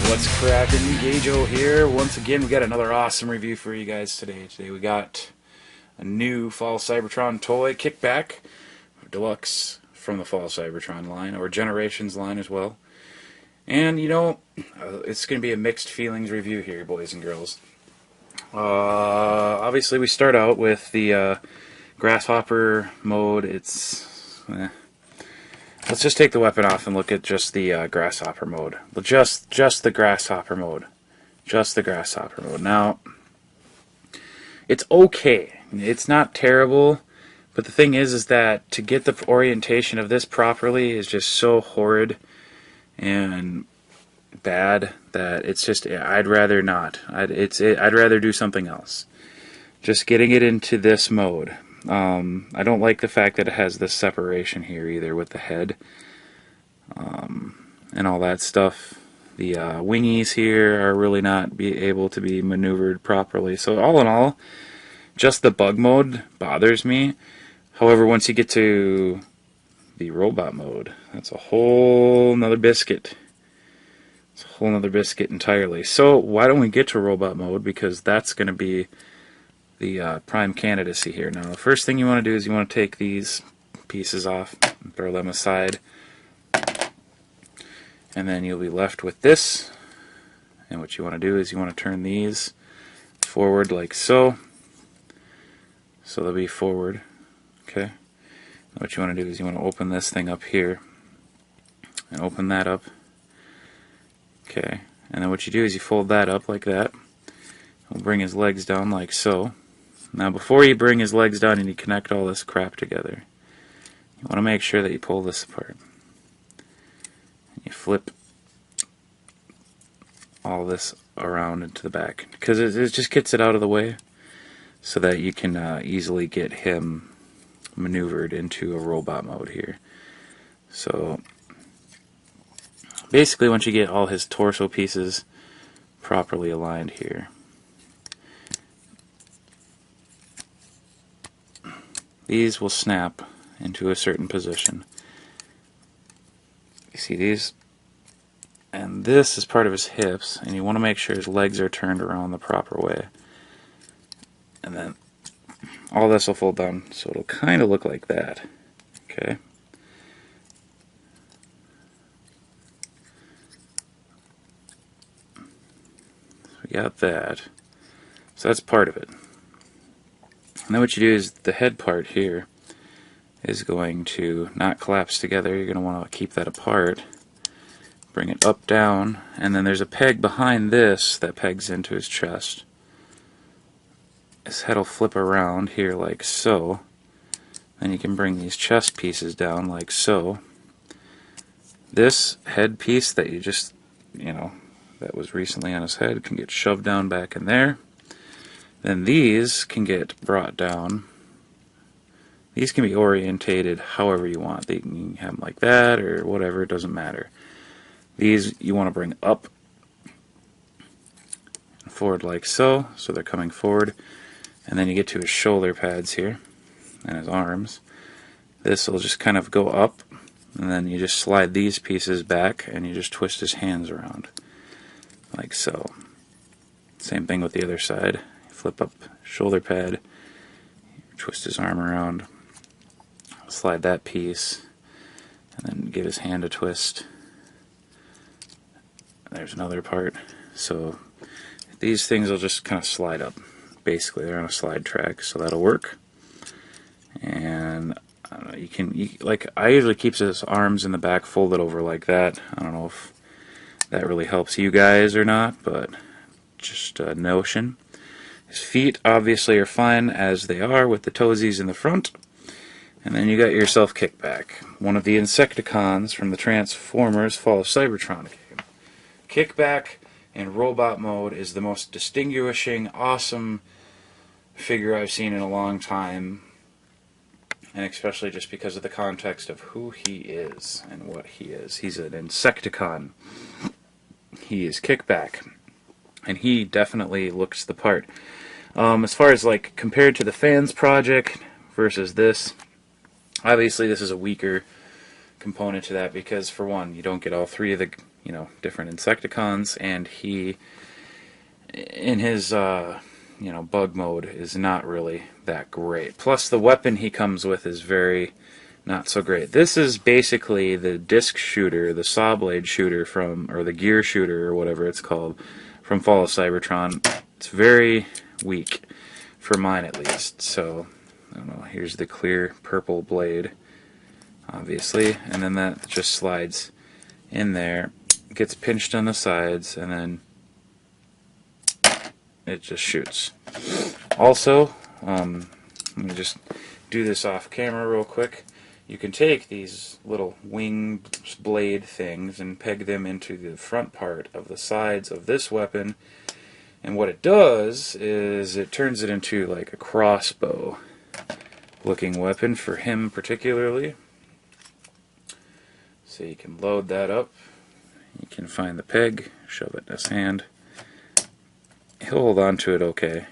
What's cracking? Gajo here. Once again, we got another awesome review for you guys today. Today we got a new Fall Cybertron toy, Kickback, deluxe from the Fall Cybertron line, or Generations line as well. And, you know, it's going to be a mixed feelings review here, boys and girls. Obviously, we start out with the Grasshopper mode. Let's just take the weapon off and look at just the Grasshopper mode. Just the Grasshopper mode. Just the Grasshopper mode. Now, it's okay. It's not terrible, but the thing is that to get the orientation of this properly is just so horrid and bad that it's just, I'd rather not. I'd rather do something else. Just getting it into this mode. I don't like the fact that it has this separation here either with the head and all that stuff. The wingies here are really not able to be maneuvered properly. So all in all, just the bug mode bothers me. However, once you get to the robot mode, that's a whole nother biscuit. It's a whole nother biscuit entirely. So why don't we get to robot mode, because that's going to be the prime candidacy here. Now, the first thing you want to do is you want to take these pieces off and throw them aside, and then you'll be left with this. And what you want to do is you want to turn these forward like so. So they'll be forward. Okay. Now what you want to do is you want to open this thing up here and open that up. Okay. And then what you do is you fold that up like that. We'll bring his legs down like so. Now, before you bring his legs down and you connect all this crap together, you want to make sure that you pull this apart. You flip all this around into the back, because it just gets it out of the way so that you can easily get him maneuvered into a robot mode here. So, basically, once you get all his torso pieces properly aligned here, these will snap into a certain position. You see these? And this is part of his hips, and you want to make sure his legs are turned around the proper way. And then all this will fold down, so it'll kind of look like that. Okay? So we got that. So that's part of it. And then what you do is the head part here is going to not collapse together. You're going to want to keep that apart. Bring it up, down, and then there's a peg behind this that pegs into his chest. His head will flip around here like so. Then you can bring these chest pieces down like so. This head piece that you just, that was recently on his head can get shoved down back in there. Then these can get brought down. These can be orientated however you want. You can have them like that or whatever, it doesn't matter. These you want to bring up and forward like so they're coming forward. And then you get to his shoulder pads here and his arms. This will just kind of go up, and then you just slide these pieces back and you just twist his hands around like so. Same thing with the other side. Flip up shoulder pad, twist his arm around, slide that piece, and then give his hand a twist. There's another part. So these things will just kind of slide up. Basically, they're on a slide track, so that'll work. And I don't know, I usually keep his arms in the back folded over like that. I don't know if that really helps you guys or not, but just a notion. His feet obviously are fine as they are with the toesies in the front. And then you got yourself Kickback, one of the Insecticons from the Transformers Fall of Cybertron game. Kickback in robot mode is the most distinguishing, awesome figure I've seen in a long time. And especially just because of the context of who he is and what he is. He's an Insecticon. He is Kickback. And he definitely looks the part. As far as compared to the fans project versus this, obviously this is a weaker component to that because, for one, you don't get all three of the you know, different Insecticons, and he, in his you know, bug mode, is not really that great. Plus, the weapon he comes with is very not so great. This is basically the disc shooter, the saw blade shooter from, or the gear shooter, or whatever it's called, from Fall of Cybertron. It's very weak, for mine at least. So, I don't know, here's the clear purple blade, obviously, and then that just slides in there, gets pinched on the sides, and then it just shoots. Also, let me just do this off camera real quick. You can take these little wing blade things and peg them into the front part of the sides of this weapon, and what it does is it turns it into like a crossbow looking weapon for him particularly. So you can load that up, you can find the peg, shove it in his hand. He'll hold on to it okay.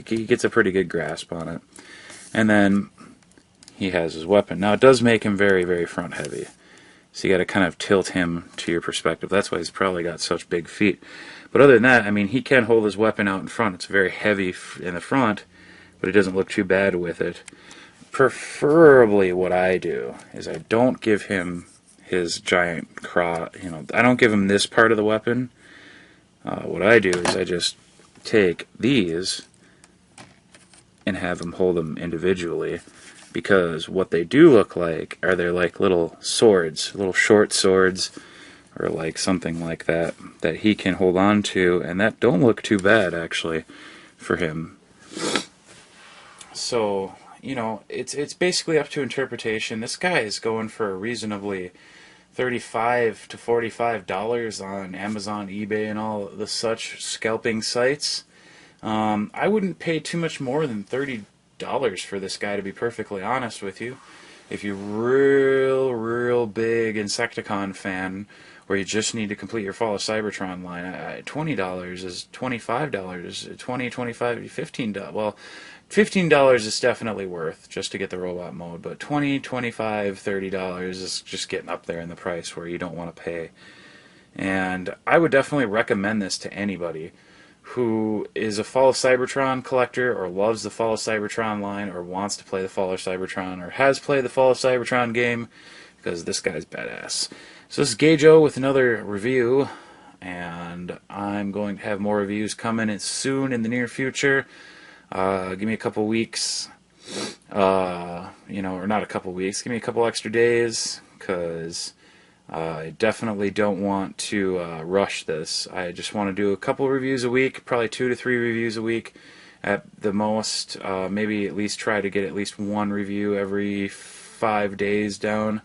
He gets a pretty good grasp on it. And then he has his weapon. Now it does make him very, very front heavy. So you got to kind of tilt him to your perspective. That's why he's probably got such big feet. But other than that, I mean, he can hold his weapon out in front. It's very heavy in the front, but it doesn't look too bad with it. Preferably what I do is I don't give him his giant I don't give him this part of the weapon. What I do is I just take these and have him hold them individually, because what they do look like are they're like little swords, little short swords, or like something like that that he can hold on to, and that don't look too bad actually for him. So, you know, it's basically up to interpretation. This guy is going for a reasonably $35 to $45 on Amazon, eBay, and all the such scalping sites. I wouldn't pay too much more than $30 for this guy, to be perfectly honest with you. If you're real big Insecticon fan, where you just need to complete your Fall of Cybertron line, $20 is $25, $20, $25, $15. Well, $15 is definitely worth just to get the robot mode, but $20, $25, $30 is just getting up there in the price where you don't want to pay. And I would definitely recommend this to anybody who is a Fall of Cybertron collector, or loves the Fall of Cybertron line, or wants to play the Fall of Cybertron, or has played the Fall of Cybertron game, because this guy's badass. So this is Gajo with another review, and I'm going to have more reviews coming in soon in the near future. Give me a couple weeks, you know, or not a couple weeks, give me a couple extra days, because I definitely don't want to rush this. I just want to do a couple reviews a week, probably 2 to 3 reviews a week at the most. Maybe at least try to get at least one review every 5 days down.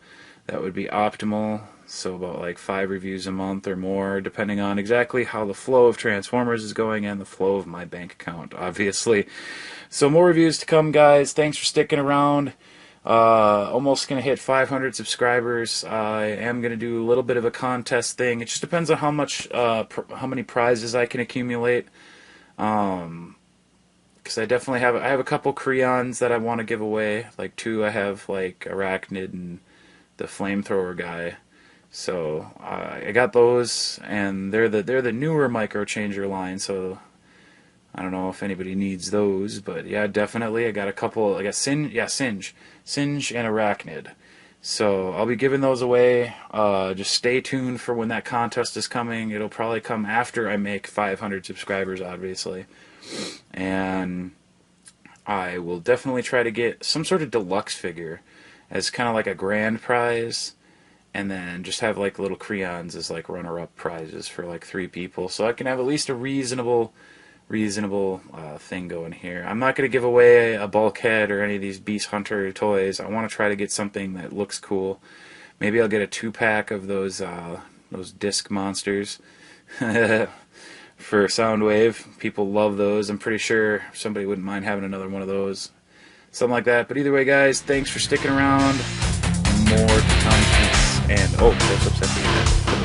That would be optimal. So about like 5 reviews a month or more, depending on exactly how the flow of Transformers is going and the flow of my bank account, obviously. So more reviews to come, guys. Thanks for sticking around. Almost going to hit 500 subscribers. I am going to do a little bit of a contest thing. It just depends on how many prizes I can accumulate. Because I definitely have a couple Creons that I want to give away. Like 2 I have, like Arachnid and the flamethrower guy. So I got those, and they're the newer microchanger line. So I don't know if anybody needs those, but yeah, definitely. I got a couple. I got Singe and Arachnid. So I'll be giving those away. Just stay tuned for when that contest is coming. It'll probably come after I make 500 subscribers, obviously. And I will definitely try to get some sort of deluxe figure as kind of like a grand prize, and then just have like little Creons as like runner-up prizes for like 3 people, so I can have at least a reasonable thing going here. I'm not going to give away a Bulkhead or any of these Beast Hunter toys. I want to try to get something that looks cool. Maybe I'll get a 2-pack of those disc monsters for Soundwave. People love those. I'm pretty sure somebody wouldn't mind having another one of those. Something like that. But either way, guys, thanks for sticking around. More to come. And, oh, close-ups at the end.